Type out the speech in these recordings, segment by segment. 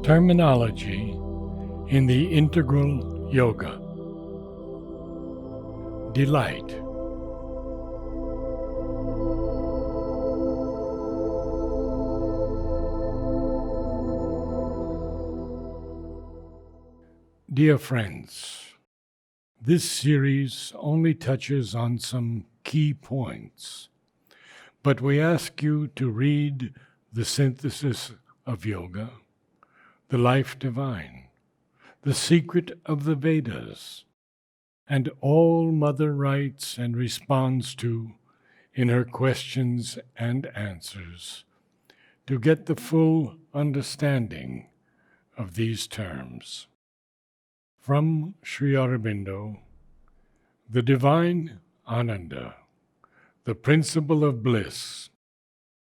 Terminology in the Integral Yoga. Delight. Dear friends, this series only touches on some key points, but we ask you to read the Synthesis of Yoga, the Life Divine, the Secret of the Vedas, and all Mother writes and responds to in her questions and answers, to get the full understanding of these terms. From Sri Aurobindo, the divine Ananda, the principle of bliss,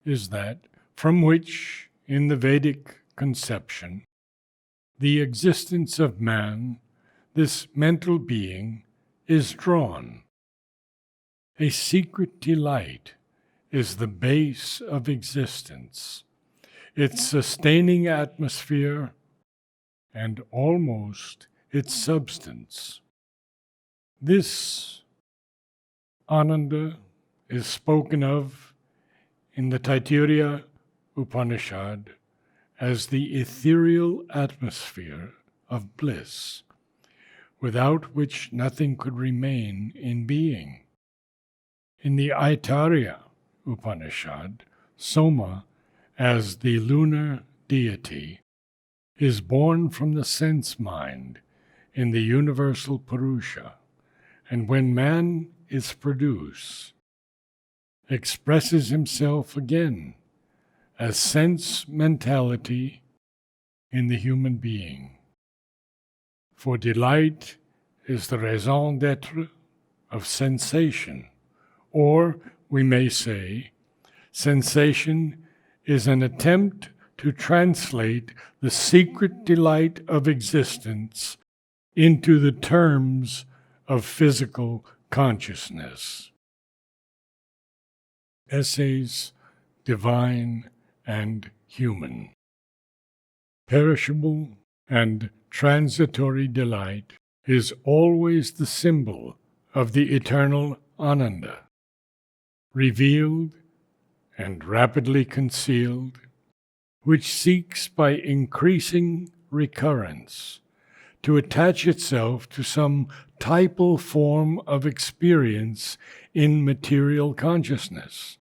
is that from which, in the Vedic conception, the existence of man, this mental being, is drawn. A secret delight is the base of existence, its sustaining atmosphere, and almost its substance. This Ananda is spoken of in the Taittiriya Upanishad as the ethereal atmosphere of bliss, without which nothing could remain in being. In the Aitareya Upanishad, Soma, as the lunar deity, is born from the sense mind in the universal Purusha, and when man is produced, expresses himself again as sense mentality in the human being. For delight is the raison d'être of sensation, or we may say, sensation is an attempt to translate the secret delight of existence into the terms of physical consciousness. Essays, Divine and Human. Perishable and transitory delight is always the symbol of the eternal Ananda, revealed and rapidly concealed, which seeks by increasing recurrence to attach itself to some typal form of experience in material consciousness.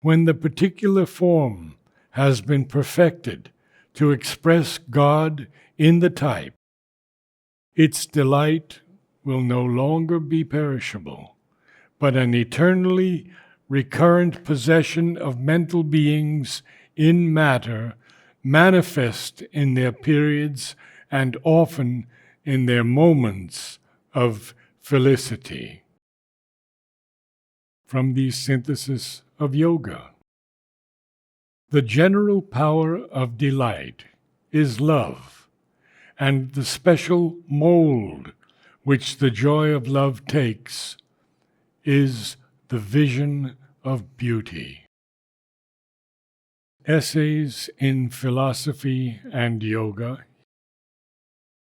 When the particular form has been perfected to express God in the type, its delight will no longer be perishable, but an eternally recurrent possession of mental beings in matter, manifest in their periods and often in their moments of felicity. From the Synthesis of Yoga. The general power of delight is love, and the special mold which the joy of love takes is the vision of beauty. Essays in Philosophy and Yoga.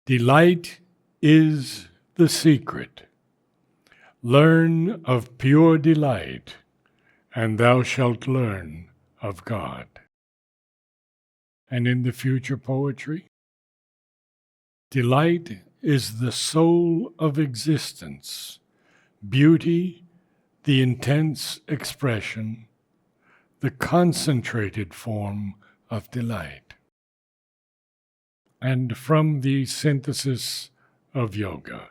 Delight is the secret. Learn of pure delight, and thou shalt learn of God. And in the future poetry, delight is the soul of existence, beauty, the intense expression, the concentrated form of delight. And from the Synthesis of Yoga.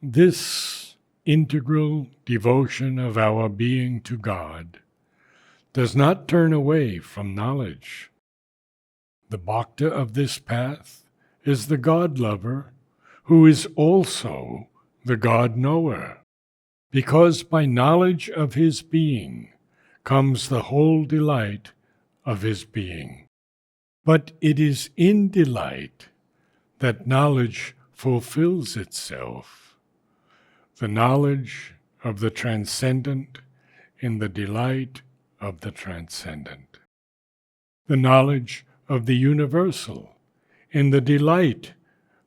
This integral devotion of our being to God does not turn away from knowledge. The bhakta of this path is the God-lover who is also the God-knower, because by knowledge of his being comes the whole delight of his being. But it is in delight that knowledge fulfills itself. The knowledge of the transcendent in the delight of the transcendent. The knowledge of the universal, in the delight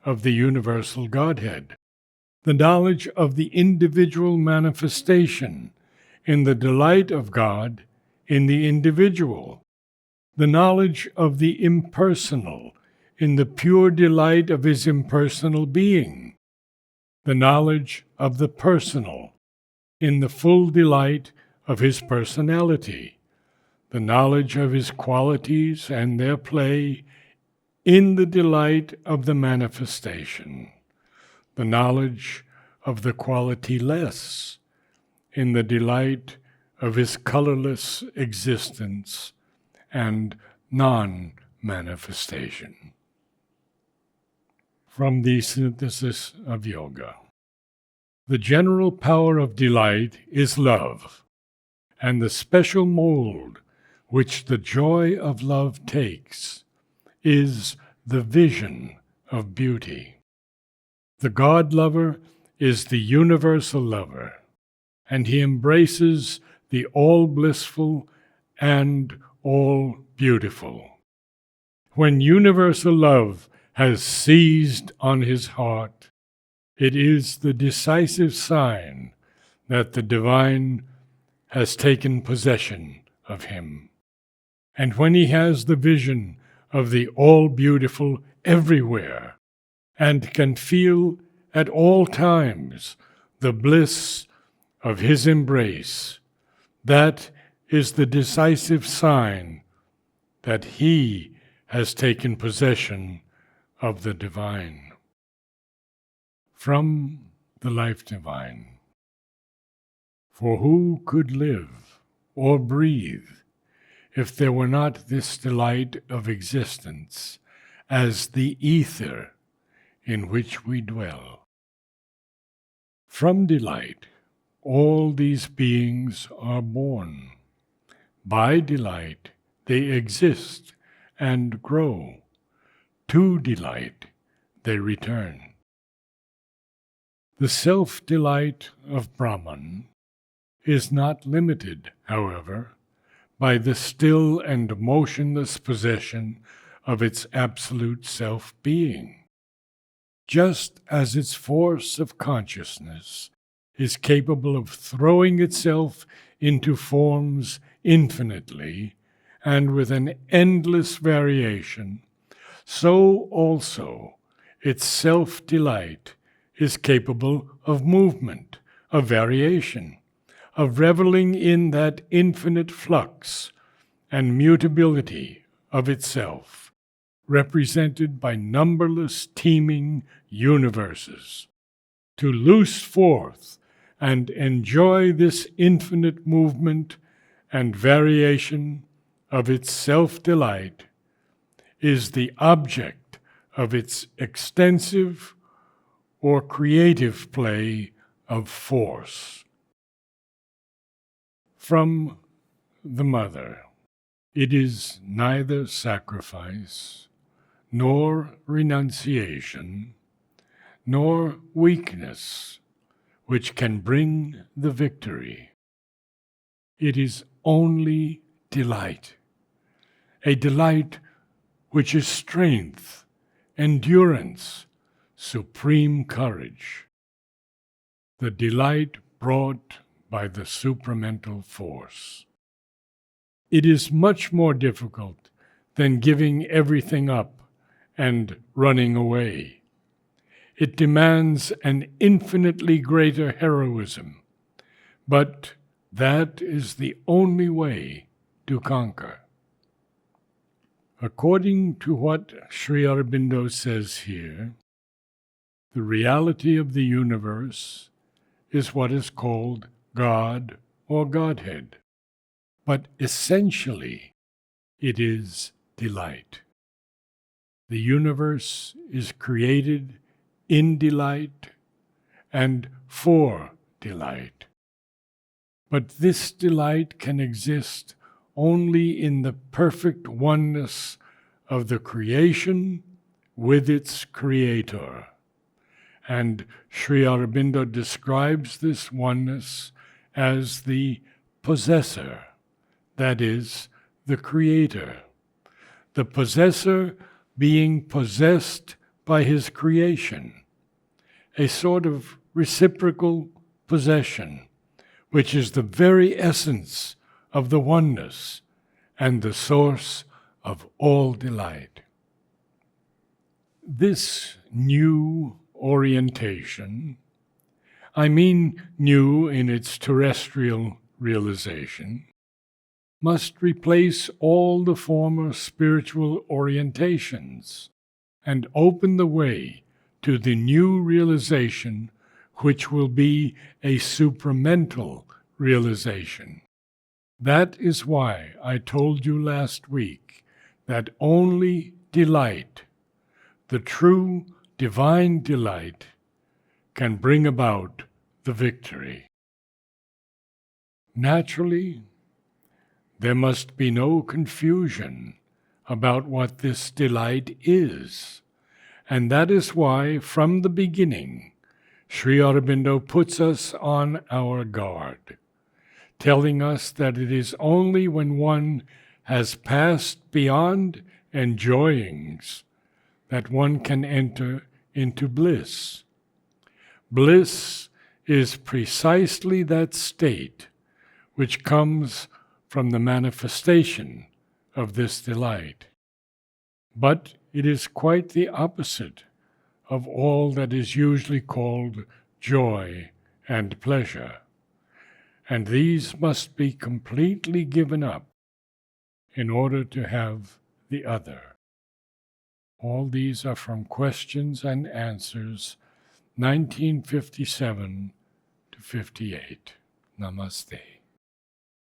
of the universal Godhead, the knowledge of the individual manifestation, in the delight of God in the individual, the knowledge of the impersonal, in the pure delight of his impersonal being, the knowledge of the personal, in the full delight of his personality, the knowledge of his qualities and their play in the delight of the manifestation, the knowledge of the quality-less in the delight of his colorless existence and non-manifestation. From the Synthesis of Yoga. The general power of delight is love, and the special mold which the joy of love takes is the vision of beauty. The God-lover is the universal lover, and he embraces the all-blissful and all-beautiful. When universal love has seized on his heart, it is the decisive sign that the divine has taken possession of him. And when he has the vision of the all-beautiful everywhere, and can feel at all times the bliss of his embrace, that is the decisive sign that he has taken possession of the divine. From the Life Divine. For who could live or breathe if there were not this delight of existence as the ether in which we dwell? From delight, all these beings are born. By delight, they exist and grow. To delight, they return. The self-delight of Brahman is not limited, however, by the still and motionless possession of its absolute self-being. Just as its force of consciousness is capable of throwing itself into forms infinitely and with an endless variation, so also its self-delight is capable of movement, of variation, of reveling in that infinite flux and mutability of itself, represented by numberless teeming universes. To loose forth and enjoy this infinite movement and variation of its self-delight is the object of its extensive or creative play of force. From the Mother. It is neither sacrifice, nor renunciation, nor weakness which can bring the victory. It is only delight, a delight which is strength, endurance, supreme courage, the delight brought by the supramental force. It is much more difficult than giving everything up and running away. It demands an infinitely greater heroism, but that is the only way to conquer. According to what Sri Aurobindo says here, the reality of the universe is what is called God or Godhead, but essentially it is delight. The universe is created in delight and for delight. But this delight can exist only in the perfect oneness of the creation with its creator. And Sri Aurobindo describes this oneness as the possessor, that is, the creator, the possessor being possessed by his creation, a sort of reciprocal possession, which is the very essence of the oneness and the source of all delight. This new orientation, I mean new in its terrestrial realization, must replace all the former spiritual orientations and open the way to the new realization, which will be a supramental realization. That is why I told you last week that only delight, the true divine delight, can bring about the victory. Naturally, there must be no confusion about what this delight is, and that is why, from the beginning, Sri Aurobindo puts us on our guard, telling us that it is only when one has passed beyond enjoyings that one can enter into bliss. Bliss is precisely that state which comes from the manifestation of this delight. But it is quite the opposite of all that is usually called joy and pleasure, and these must be completely given up in order to have the other. All these are from Questions and Answers, 1957 to 58. Namaste.